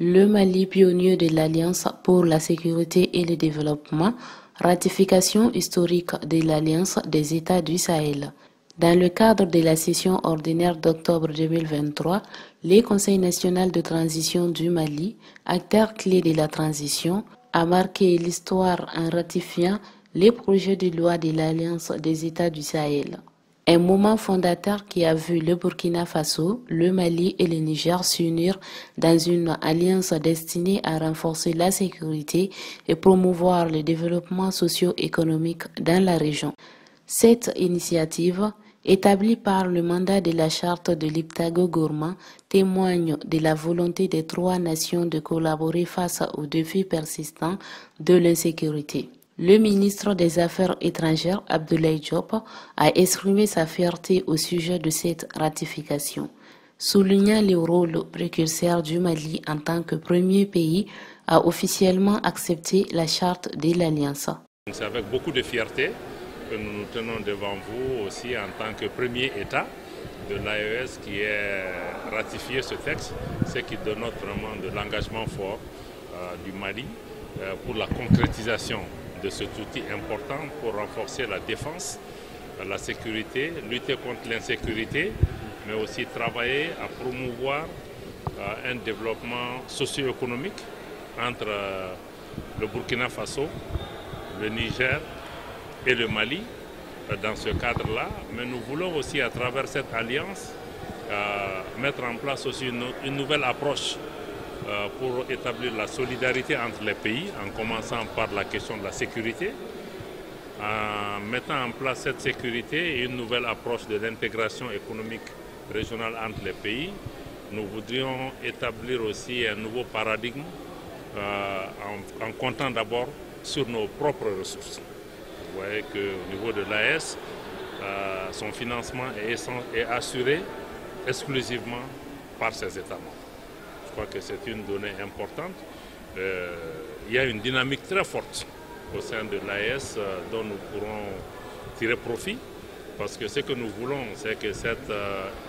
Le Mali, pionnier de l'Alliance pour la sécurité et le développement, ratification historique de l'Alliance des États du Sahel. Dans le cadre de la session ordinaire d'octobre 2023, le Conseil national de transition du Mali, acteur clé de la transition, a marqué l'histoire en ratifiant les projets de loi de l'Alliance des États du Sahel. Un moment fondateur qui a vu le Burkina Faso, le Mali et le Niger s'unir dans une alliance destinée à renforcer la sécurité et promouvoir le développement socio-économique dans la région. Cette initiative, établie par le mandat de la charte de Liptako-Gourma, témoigne de la volonté des trois nations de collaborer face aux défis persistants de l'insécurité. Le ministre des Affaires étrangères, Abdoulaye Diop, a exprimé sa fierté au sujet de cette ratification, soulignant le rôle précurseur du Mali en tant que premier pays à officiellement accepter la charte de l'Alliance. C'est avec beaucoup de fierté que nous nous tenons devant vous aussi en tant que premier État de l'AES qui a ratifié ce texte, ce qui dénote vraiment de l'engagement fort du Mali pour la concrétisation de cet outil important pour renforcer la défense, la sécurité, lutter contre l'insécurité, mais aussi travailler à promouvoir un développement socio-économique entre le Burkina Faso, le Niger et le Mali dans ce cadre-là. Mais nous voulons aussi, à travers cette alliance, mettre en place aussi une nouvelle approche pour établir la solidarité entre les pays, en commençant par la question de la sécurité, en mettant en place cette sécurité et une nouvelle approche de l'intégration économique régionale entre les pays. Nous voudrions établir aussi un nouveau paradigme en comptant d'abord sur nos propres ressources. Vous voyez qu'au niveau de l'AES, son financement est assuré exclusivement par ses États membres. Je crois que c'est une donnée importante. Il y a une dynamique très forte au sein de l'AES dont nous pourrons tirer profit, parce que ce que nous voulons, c'est que cette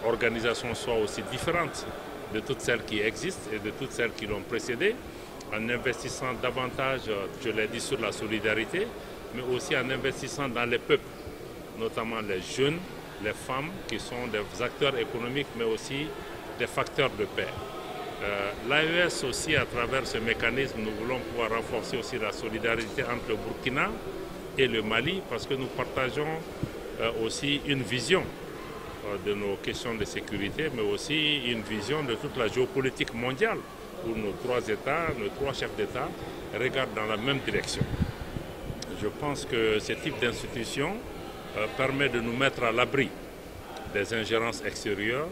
organisation soit aussi différente de toutes celles qui existent et de toutes celles qui l'ont précédée, en investissant davantage, je l'ai dit, sur la solidarité, mais aussi en investissant dans les peuples, notamment les jeunes, les femmes, qui sont des acteurs économiques, mais aussi des facteurs de paix. L'AES aussi, à travers ce mécanisme, nous voulons pouvoir renforcer aussi la solidarité entre le Burkina et le Mali, parce que nous partageons aussi une vision de nos questions de sécurité, mais aussi une vision de toute la géopolitique mondiale, où nos trois États, nos trois chefs d'État regardent dans la même direction. Je pense que ce type d'institution permet de nous mettre à l'abri des ingérences extérieures.